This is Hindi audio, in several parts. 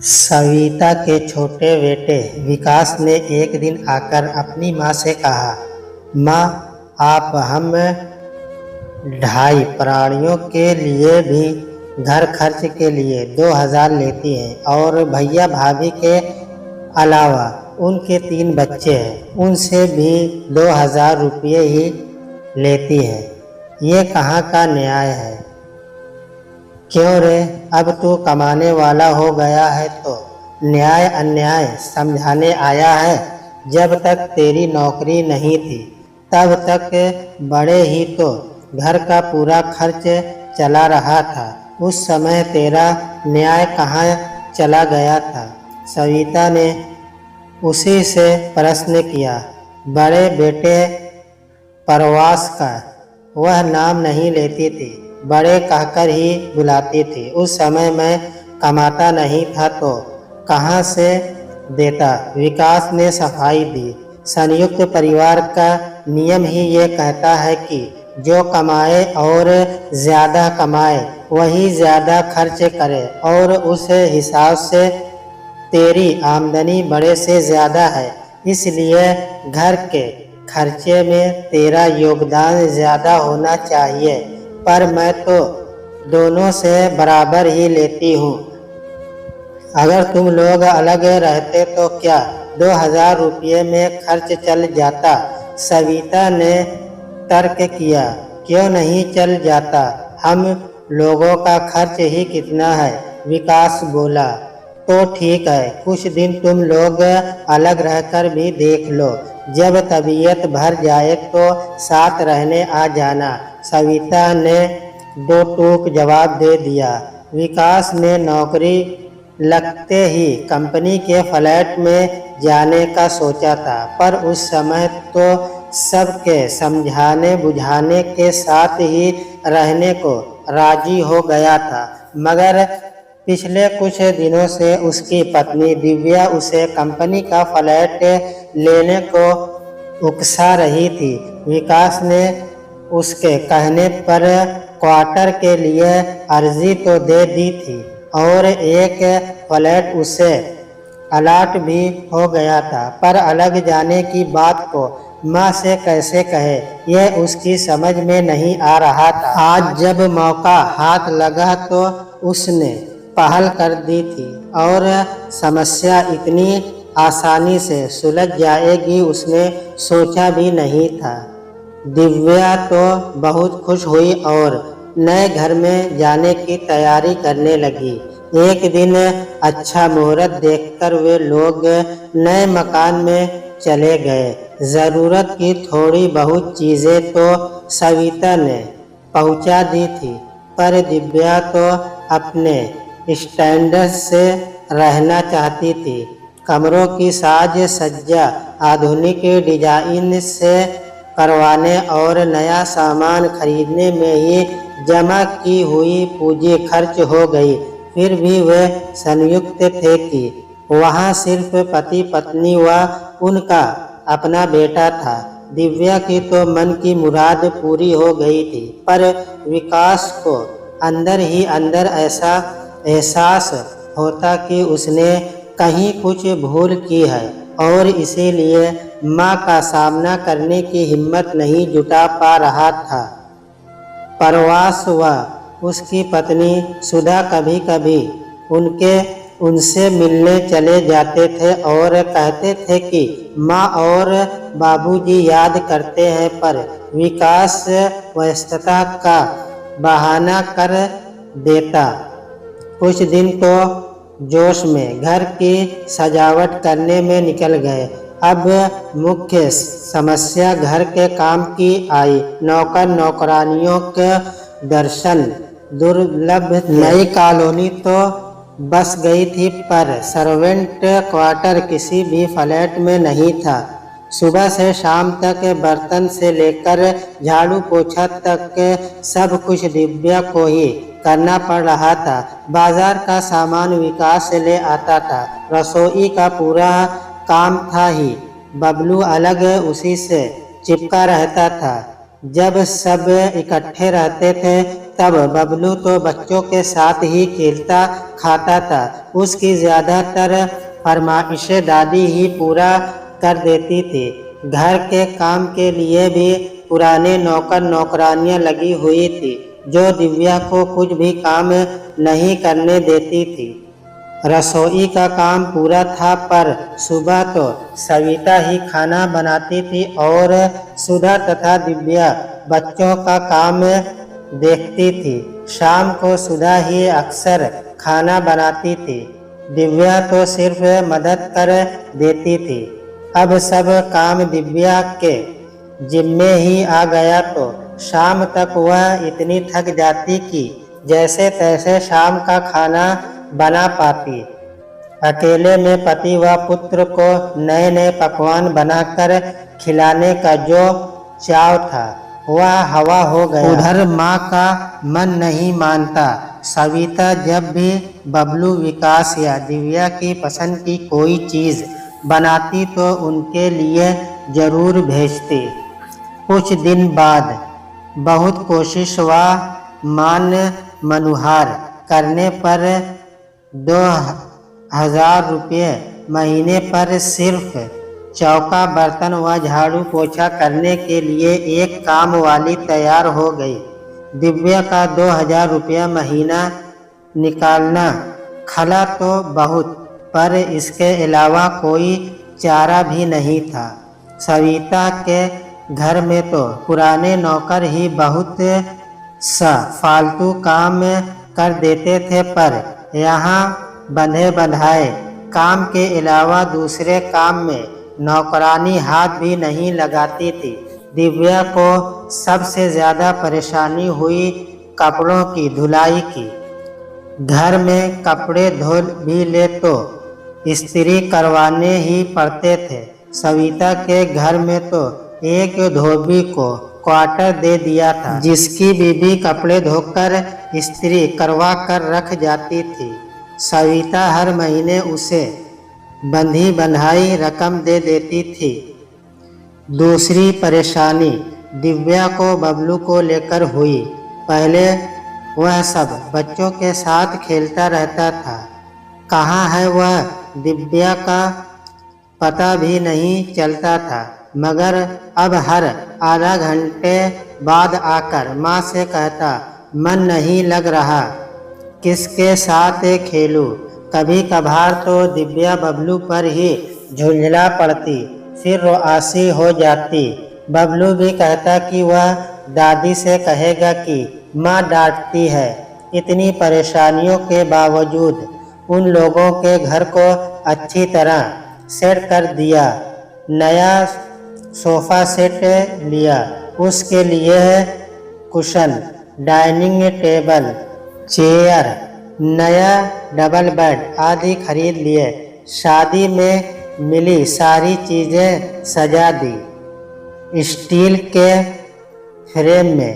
सविता के छोटे बेटे विकास ने एक दिन आकर अपनी माँ से कहा, माँ, आप हम ढाई प्राणियों के लिए भी घर खर्च के लिए 2000 लेती हैं और भैया भाभी के अलावा उनके 3 बच्चे हैं, उनसे भी 2000 रुपये ही लेती हैं। ये कहाँ का न्याय है? क्यों रे, अब तू कमाने वाला हो गया है तो न्याय अन्याय समझाने आया है। जब तक तेरी नौकरी नहीं थी तब तक बड़े ही तो घर का पूरा खर्च चला रहा था। उस समय तेरा न्याय कहाँ चला गया था? सविता ने उसी से प्रश्न किया। बड़े बेटे परवास का वह नाम नहीं लेती थी, बड़े कहकर ही बुलाती थी। उस समय मैं कमाता नहीं था तो कहाँ से देता? विकास ने सफाई दी। संयुक्त परिवार का नियम ही ये कहता है कि जो कमाए और ज़्यादा कमाए वही ज़्यादा खर्च करे, और उस हिसाब से तेरी आमदनी बड़े से ज़्यादा है, इसलिए घर के खर्चे में तेरा योगदान ज़्यादा होना चाहिए। पर मैं तो दोनों से बराबर ही लेती हूँ। अगर तुम लोग अलग रहते तो क्या 2000 रुपये में खर्च चल जाता? सविता ने तर्क किया। क्यों नहीं चल जाता? हम लोगों का खर्च ही कितना है? विकास बोला। तो ठीक है, कुछ दिन तुम लोग अलग रहकर भी देख लो। जब तबीयत भर जाए तो साथ रहने आ जाना। सविता ने 2 टूक जवाब दे दिया। विकास ने नौकरी लगते ही कंपनी के फ्लैट में जाने का सोचा था, पर उस समय तो सबके समझाने बुझाने के साथ ही रहने को राजी हो गया था। मगर पिछले कुछ दिनों से उसकी पत्नी दिव्या उसे कंपनी का फ्लैट लेने को उकसा रही थी। विकास ने उसके कहने पर क्वार्टर के लिए अर्जी तो दे दी थी और एक फ्लैट उसे अलाट भी हो गया था, पर अलग जाने की बात को माँ से कैसे कहे, यह उसकी समझ में नहीं आ रहा था। आज जब मौका हाथ लगा तो उसने पहल कर दी थी और समस्या इतनी आसानी से सुलझ जाएगी उसने सोचा भी नहीं था। दिव्या तो बहुत खुश हुई और नए घर में जाने की तैयारी करने लगी। एक दिन अच्छा मुहूर्त देखकर वे लोग नए मकान में चले गए। ज़रूरत की थोड़ी बहुत चीज़ें तो सविता ने पहुंचा दी थी, पर दिव्या तो अपने स्टैंडर्ड से रहना चाहती थी। कमरों की साज सज्जा आधुनिक डिजाइन से करवाने और नया सामान खरीदने में ही जमा की हुई पूंजी खर्च हो गई। फिर भी वे संयुक्त थे कि वहाँ सिर्फ पति पत्नी व उनका अपना बेटा था। दिव्या की तो मन की मुराद पूरी हो गई थी, पर विकास को अंदर ही अंदर ऐसा एहसास होता कि उसने कहीं कुछ भूल की है और इसीलिए माँ का सामना करने की हिम्मत नहीं जुटा पा रहा था। परवास व उसकी पत्नी सुधा कभी कभी उनसे मिलने चले जाते थे और कहते थे कि माँ और बाबूजी याद करते हैं, पर विकास व्यस्तता का बहाना कर देता। कुछ दिन तो जोश में घर की सजावट करने में निकल गए। अब मुख्य समस्या घर के काम की आई। नौकर नौकरानियों के दर्शन दुर्लभ। नई कॉलोनी तो बस गई थी, पर सर्वेंट क्वार्टर किसी भी फ्लैट में नहीं था। सुबह से शाम तक बर्तन से लेकर झाड़ू पोछा तक सब कुछ दिव्या को ही करना पड़ रहा था। बाजार का सामान विकास से ले आता था। रसोई का पूरा काम था ही बबलू अलग उसी से चिपका रहता था। जब सब इकट्ठे रहते थे तब बबलू तो बच्चों के साथ ही खेलता खाता था। उसकी ज़्यादातर फरमाइशें दादी ही पूरा कर देती थी। घर के काम के लिए भी पुराने नौकर नौकरानियां लगी हुई थी, जो दिव्या को कुछ भी काम नहीं करने देती थी। रसोई का काम पूरा था, पर सुबह तो सविता ही खाना बनाती थी और सुधा तथा दिव्या बच्चों का काम देखती थी। शाम को सुधा ही अक्सर खाना बनाती थी, दिव्या तो सिर्फ मदद कर देती थी। अब सब काम दिव्या के जिम्मे ही आ गया तो शाम तक वह इतनी थक जाती कि जैसे तैसे शाम का खाना बना पाती। अकेले में पति व पुत्र को नए नए पकवान बनाकर खिलाने का जो चाव था वह हवा हो गया। उधर माँ का मन नहीं मानता। सविता जब भी बबलू, विकास या दिव्या की पसंद की कोई चीज़ बनाती तो उनके लिए जरूर भेजती। कुछ दिन बाद बहुत कोशिश व मान मनुहार करने पर 2000 रुपये महीने पर सिर्फ चौका बर्तन व झाड़ू पोछा करने के लिए एक काम वाली तैयार हो गई। दिव्या का 2000 रुपया महीना निकालना खला तो बहुत, पर इसके अलावा कोई चारा भी नहीं था। सविता के घर में तो पुराने नौकर ही बहुत सा फालतू काम कर देते थे, पर यहाँ बंधे बंधाए काम के अलावा दूसरे काम में नौकरानी हाथ भी नहीं लगाती थी। दिव्या को सबसे ज़्यादा परेशानी हुई कपड़ों की धुलाई की। घर में कपड़े धो भी ले तो इस्त्री करवाने ही पड़ते थे। सविता के घर में तो एक धोबी को क्वार्टर दे दिया था, जिसकी बीबी कपड़े धोकर इस्त्री करवा कर रख जाती थी। सविता हर महीने उसे बंधी बंधाई रकम दे देती थी। दूसरी परेशानी दिव्या को बबलू को लेकर हुई। पहले वह सब बच्चों के साथ खेलता रहता था, कहाँ है वह दिव्या का पता भी नहीं चलता था, मगर अब हर आधा घंटे बाद आकर माँ से कहता, मन नहीं लग रहा, किसके साथ खेलूं। कभी कभार तो दिव्या बबलू पर ही झुंझला पड़ती, फिर रोआसी हो जाती। बबलू भी कहता कि वह दादी से कहेगा कि माँ डांटती है। इतनी परेशानियों के बावजूद उन लोगों के घर को अच्छी तरह सेट कर दिया। नया सोफ़ा सेट लिया, उसके लिए कुशन, डाइनिंग टेबल, चेयर, नया डबल बेड आदि खरीद लिए। शादी में मिली सारी चीज़ें सजा दी। स्टील के फ्रेम में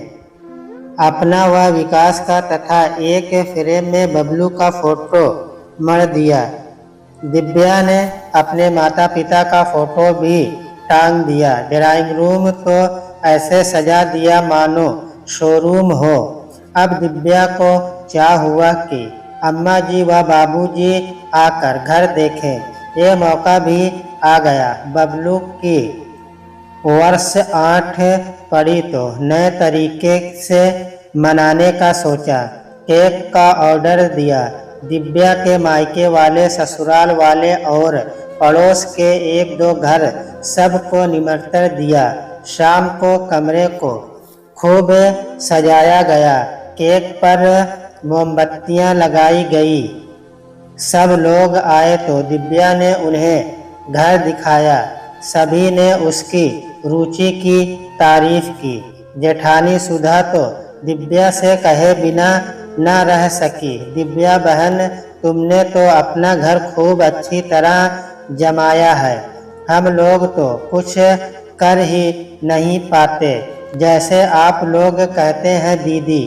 अपना व विकास का तथा एक फ्रेम में बबलू का फोटो मढ़ दिया। दिव्या ने अपने माता पिता का फोटो भी टांग दिया। ड्राइंग रूम तो ऐसे सजा दिया मानो शोरूम हो। अब दिव्या को चाह हुआ कि अम्मा जी व बाबू जी आकर घर देखें। ये मौका भी आ गया। बबलू की वर्ष 8 पड़ी तो नए तरीके से मनाने का सोचा। केक का ऑर्डर दिया। दिव्या के मायके वाले, ससुराल वाले और पड़ोस के 1-2 घर सबको निमंत्रण दिया। शाम को कमरे को खूब सजाया गया। केक पर मोमबत्तियां लगाई गई। सब लोग आए तो दिव्या ने उन्हें घर दिखाया। सभी ने उसकी रुचि की तारीफ की। जेठानी सुधा तो दिव्या से कहे बिना न रह सकी। दिव्या बहन, तुमने तो अपना घर खूब अच्छी तरह जमाया है। हम लोग तो कुछ कर ही नहीं पाते। जैसे आप लोग कहते हैं दीदी,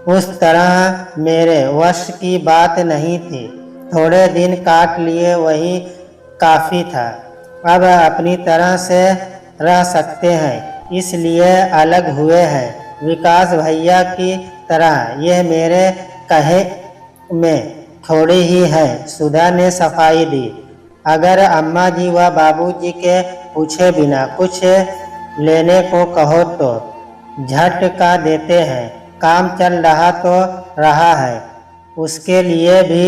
उस तरह मेरे वश की बात नहीं थी। थोड़े दिन काट लिए वही काफ़ी था। अब अपनी तरह से रह सकते हैं, इसलिए अलग हुए हैं। विकास भैया की तरह यह मेरे कहे में थोड़ी ही है, सुधा ने सफाई दी। अगर अम्मा जी व बाबूजी के पूछे बिना कुछ लेने को कहो तो झटका देते हैं। काम चल रहा तो रहा है, उसके लिए भी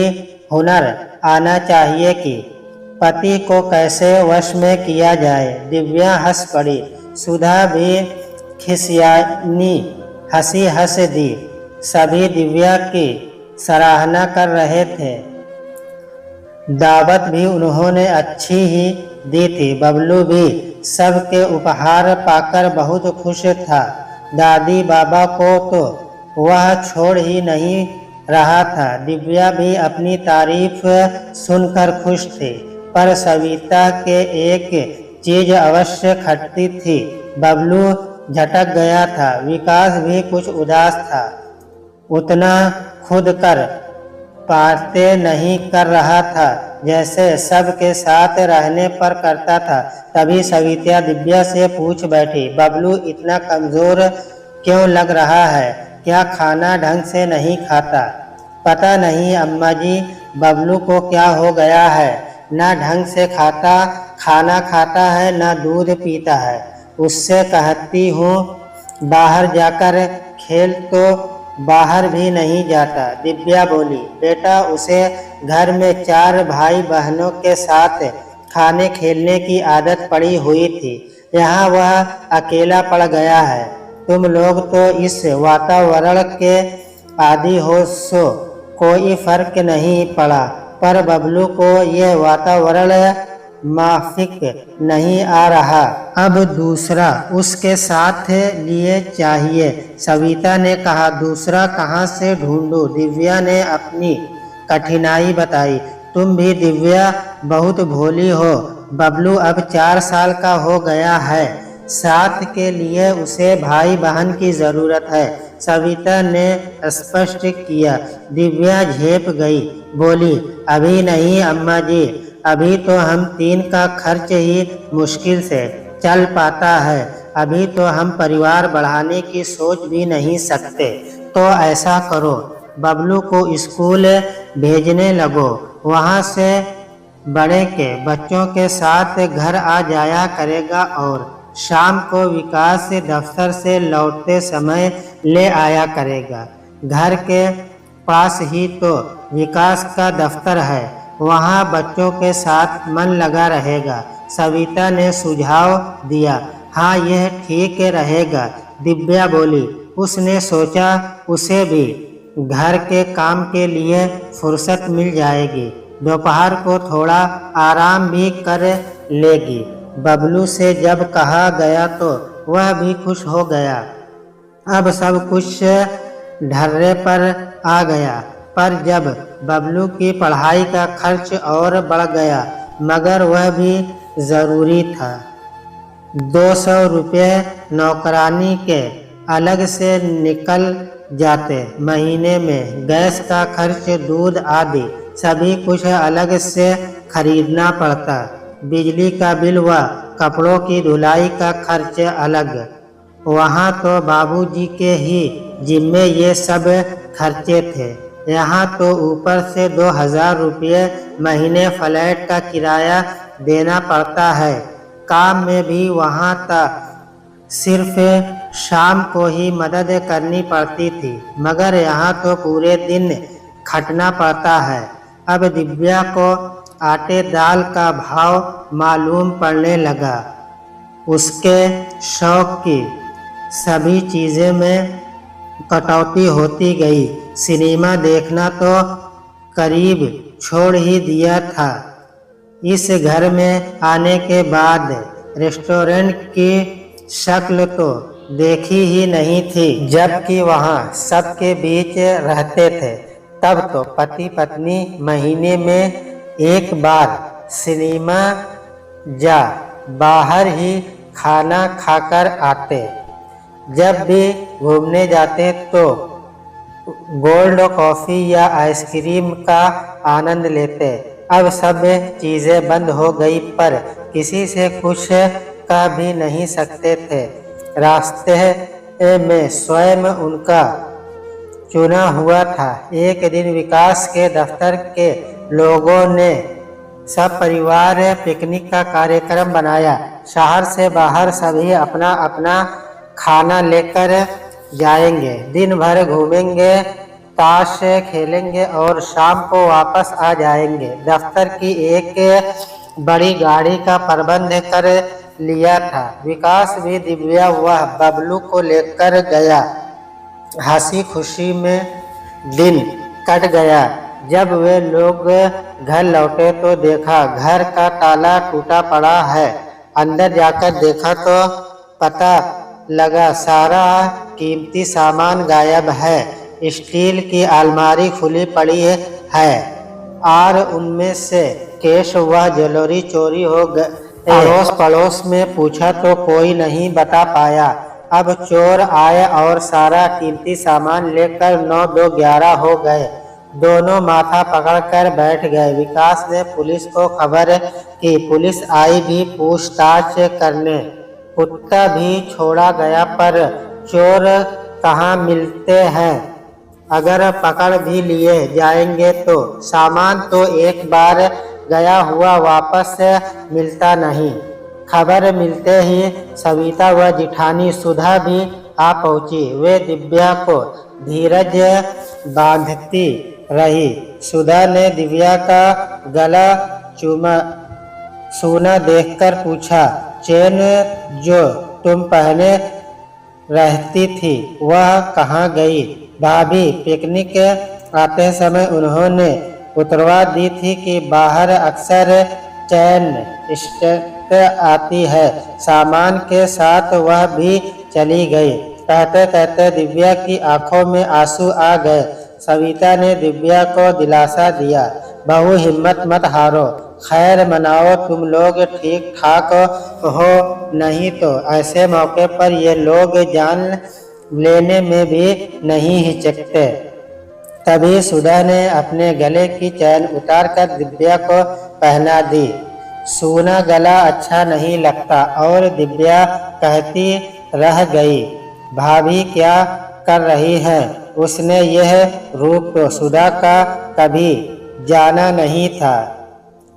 हुनर आना चाहिए कि पति को कैसे वश में किया जाए। दिव्या हंस पड़ी। सुधा भी खिसियानी हंसी हंस दी। सभी दिव्या की सराहना कर रहे थे। दावत भी उन्होंने अच्छी ही दी थी। बबलू भी सबके उपहार पाकर बहुत खुश था। दादी बाबा को तो वह छोड़ ही नहीं रहा था। दिव्या भी अपनी तारीफ सुनकर खुश थी, पर सविता के एक चीज अवश्य खटती थी। बबलू झटक गया था। विकास भी कुछ उदास था। उतना खुद कर पाते नहीं कर रहा था जैसे सबके साथ रहने पर करता था। तभी सविता दिव्या से पूछ बैठी, बबलू इतना कमजोर क्यों लग रहा है? क्या खाना ढंग से नहीं खाता? पता नहीं अम्मा जी, बबलू को क्या हो गया है। ना ढंग से खाना खाता है, ना दूध पीता है। उससे कहती हूँ बाहर जाकर खेल तो बाहर भी नहीं जाता। दिव्या बोली, बेटा उसे घर में 4 भाई बहनों के साथ खाने खेलने की आदत पड़ी हुई थी। यहाँ वह अकेला पड़ गया है। तुम लोग तो इस वातावरण के आदी हो, सो कोई फर्क नहीं पड़ा, पर बबलू को यह वातावरण माफिक नहीं आ रहा। अब दूसरा उसके साथ लिए चाहिए। सविता ने कहा, दूसरा कहाँ से ढूंढूं? दिव्या ने अपनी कठिनाई बताई। तुम भी दिव्या बहुत भोली हो। बबलू अब 4 साल का हो गया है। साथ के लिए उसे भाई बहन की जरूरत है, सविता ने स्पष्ट किया। दिव्या झेप गई, बोली, अभी नहीं अम्मा जी, अभी तो हम 3 का खर्च ही मुश्किल से चल पाता है। अभी तो हम परिवार बढ़ाने की सोच भी नहीं सकते। तो ऐसा करो, बबलू को स्कूल भेजने लगो। वहाँ से बड़े के बच्चों के साथ घर आ जाया करेगा और शाम को विकास दफ्तर से लौटते समय ले आया करेगा। घर के पास ही तो विकास का दफ्तर है, वहाँ बच्चों के साथ मन लगा रहेगा। सविता ने सुझाव दिया। हाँ, यह ठीक रहेगा, दिव्या बोली। उसने सोचा उसे भी घर के काम के लिए फुर्सत मिल जाएगी। दोपहर को थोड़ा आराम भी कर लेगी। बबलू से जब कहा गया तो वह भी खुश हो गया। अब सब कुछ ढर्रे पर आ गया, पर जब बबलू की पढ़ाई का खर्च और बढ़ गया, मगर वह भी ज़रूरी था। 200 रुपये नौकरानी के अलग से निकल जाते। महीने में गैस का खर्च, दूध आदि सभी कुछ अलग से खरीदना पड़ता। बिजली का बिल व कपड़ों की धुलाई का खर्च अलग। वहाँ तो बाबूजी के ही जिम्मे ये सब खर्चे थे। यहाँ तो ऊपर से 2000 रुपये महीने फ्लैट का किराया देना पड़ता है। काम में भी वहाँ तक सिर्फ शाम को ही मदद करनी पड़ती थी, मगर यहाँ तो पूरे दिन खटना पड़ता है। अब दिव्या को आटे दाल का भाव मालूम पड़ने लगा। उसके शौक की सभी चीज़ें में कटौती होती गई। सिनेमा देखना तो करीब छोड़ ही दिया था। इस घर में आने के बाद रेस्टोरेंट की शक्ल तो देखी ही नहीं थी। जबकि वहाँ सबके बीच रहते थे, तब तो पति पत्नी महीने में एक बार सिनेमा जा बाहर ही खाना खाकर आते। जब भी घूमने जाते तो गोल्ड कॉफ़ी या आइसक्रीम का आनंद लेते। अब सब चीज़ें बंद हो गई, पर किसी से कुछ कह भी नहीं सकते थे। रास्ते में स्वयं उनका चुना हुआ था। एक दिन विकास के दफ्तर के लोगों ने सब परिवार पिकनिक का कार्यक्रम बनाया। शहर से बाहर सभी अपना अपना खाना लेकर जाएंगे। दिन भर घूमेंगे, ताश खेलेंगे और शाम को वापस आ जाएंगे। दफ्तर की एक बड़ी गाड़ी का प्रबंध कर लिया था। विकास भी दिव्या व बबलू को लेकर गया। हंसी खुशी में दिन कट गया। जब वे लोग घर लौटे तो देखा घर का ताला टूटा पड़ा है। अंदर जाकर देखा तो पता लगा सारा कीमती सामान गायब है। स्टील की अलमारी खुली पड़ी है और उनमें से कैश व ज्वेलरी चोरी हो गए। अड़ोस पड़ोस में पूछा तो कोई नहीं बता पाया। अब चोर आए और सारा कीमती सामान लेकर 9-2-11 हो गए। दोनों माथा पकड़कर बैठ गए। विकास ने पुलिस को खबर की। पुलिस आई भी पूछताछ करने। कुत्ता भी छोड़ा गया पर चोर कहाँ मिलते हैं। अगर पकड़ भी लिए जाएंगे तो सामान तो एक बार गया हुआ वापस मिलता नहीं। खबर मिलते ही सविता व जिठानी सुधा भी आ पहुंची। वे दिव्या को धीरज बांधती रही। सुधा ने दिव्या का गला सूना देखकर पूछा, चेन जो तुम पहने रहती थी वह कहाँ गई? भाभी, पिकनिक आते समय उन्होंने उतरवा दी थी कि बाहर अक्सर चैन स्टेट आती है। सामान के साथ वह भी चली गई। कहते कहते दिव्या की आंखों में आंसू आ गए। सविता ने दिव्या को दिलासा दिया, बहू हिम्मत मत हारो, खैर मनाओ, तुम लोग ठीक ठाक हो। नहीं तो ऐसे मौके पर ये लोग जान लेने में भी नहीं हिचकते। तभी सुधा ने अपने गले की चैन उतारकर दिव्या को पहना दी। सूना गला अच्छा नहीं लगता और दिव्या कहती रह गई, भाभी क्या कर रही हैं? उसने यह रूप सुधा का कभी जाना नहीं था।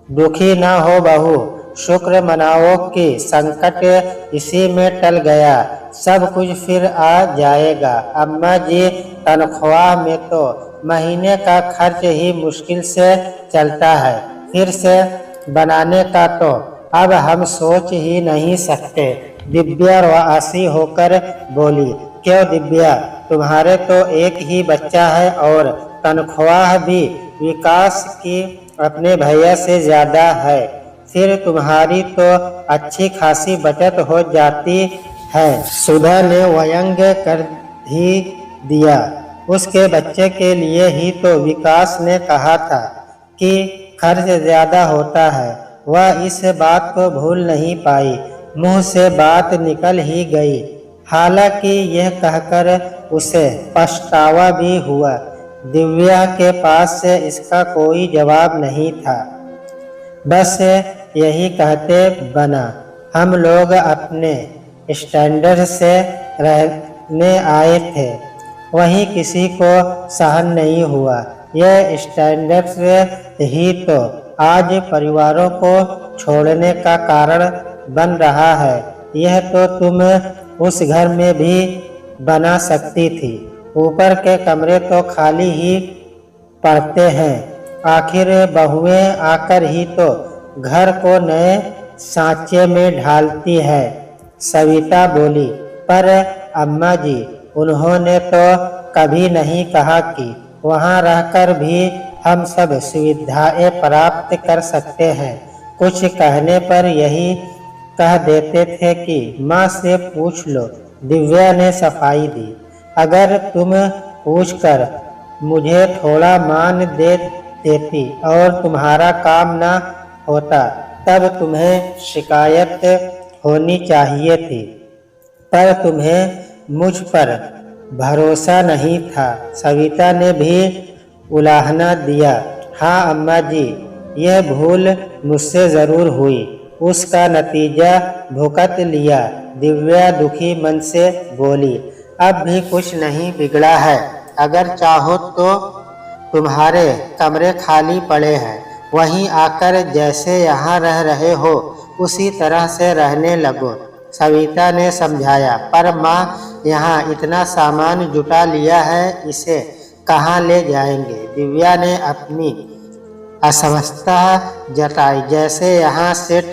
दुखी न हो बहू, शुक्र मनाओ कि संकट इसी में टल गया, सब कुछ फिर आ जाएगा। अम्मा जी, तनख्वाह में तो महीने का खर्च ही मुश्किल से चलता है, फिर से बनाने का तो अब हम सोच ही नहीं सकते। दिव्या वासी होकर बोली, क्यों दिव्या, तुम्हारे तो एक ही बच्चा है और तनख्वाह भी विकास की अपने भैया से ज्यादा है, फिर तुम्हारी तो अच्छी खासी बचत हो जाती है। सुधा ने व्यंग कर ही दिया, उसके बच्चे के लिए ही तो विकास ने कहा था कि खर्च ज्यादा होता है। वह इस बात को भूल नहीं पाई, मुंह से बात निकल ही गई। हालांकि यह कहकर उसे पछतावा भी हुआ। दिव्या के पास से इसका कोई जवाब नहीं था। बस यही कहते बना, हम लोग अपने स्टैंडर्ड से रहने आए थे, वहीं किसी को सहन नहीं हुआ। यह स्टैंडर्ड ही तो आज परिवारों को छोड़ने का कारण बन रहा है। यह तो तुम उस घर में भी बना सकती थी। ऊपर के कमरे तो खाली ही पड़ते हैं, आखिर बहुएं आकर ही तो घर को नए सांचे में ढालती है। सविता बोली, पर अम्मा जी, उन्होंने तो कभी नहीं कहा कि वहाँ रहकर भी हम सब सुविधाएं प्राप्त कर सकते हैं। कुछ कहने पर यही कह देते थे कि माँ से पूछ लो। दिव्या ने सफाई दी, अगर तुम पूछकर मुझे थोड़ा मान दे देती और तुम्हारा काम ना होता तब तुम्हें शिकायत होनी चाहिए थी, पर तुम्हें मुझ पर भरोसा नहीं था। सविता ने भी उलाहना दिया, हाँ अम्मा जी, यह भूल मुझसे ज़रूर हुई, उसका नतीजा भुगत लिया। दिव्या दुखी मन से बोली, अब भी कुछ नहीं बिगड़ा है, अगर चाहो तो तुम्हारे कमरे खाली पड़े हैं, वहीं आकर जैसे यहाँ रह रहे हो उसी तरह से रहने लगो, सविता ने समझाया। पर माँ, यहाँ इतना सामान जुटा लिया है, इसे कहाँ ले जाएंगे? दिव्या ने अपनी असमर्थता जताई। जैसे यहाँ सेट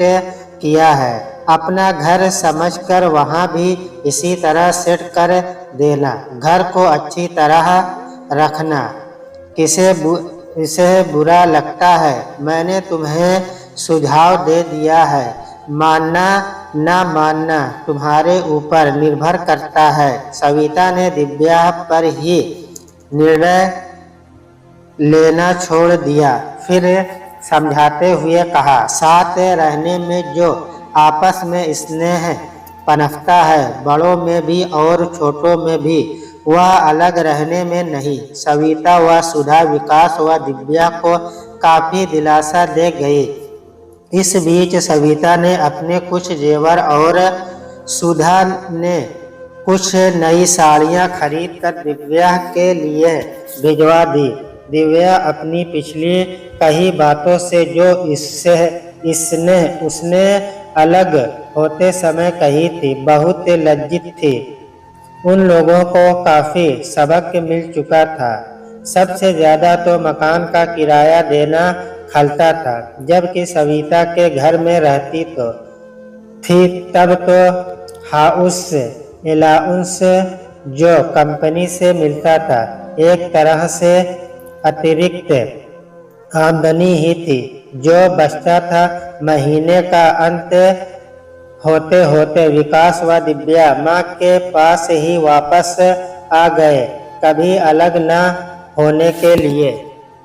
किया है अपना घर समझकर वहाँ भी इसी तरह सेट कर देना। घर को अच्छी तरह रखना। इसे बुरा लगता है, मैंने तुम्हें सुझाव दे दिया है, मानना ना मानना तुम्हारे ऊपर निर्भर करता है। सविता ने दिव्या पर ही निर्णय लेना छोड़ दिया। फिर समझाते हुए कहा, साथ रहने में जो आपस में स्नेह पनपता है, बड़ों में भी और छोटों में भी, वह अलग रहने में नहीं। सविता व सुधा विकास व दिव्या को काफी दिलासा दे गई। इस बीच सविता ने अपने कुछ जेवर और सुधा ने कुछ नई साड़ियाँ खरीद कर दिव्या के लिए भिजवा दी। दिव्या अपनी पिछली कई बातों से जो उसने अलग होते समय कही थी, बहुत लज्जित थी। उन लोगों को काफी सबक मिल चुका था। सबसे ज्यादा तो मकान का किराया देना खलता था। जबकि सविता के घर में रहती तो थी, तब तो हाउस अलाउंस जो कंपनी से मिलता था, एक तरह से अतिरिक्त आमदनी ही थी जो बचता था। महीने का अंत होते होते विकास व दिव्या माँ के पास ही वापस आ गए, कभी अलग न होने के लिए।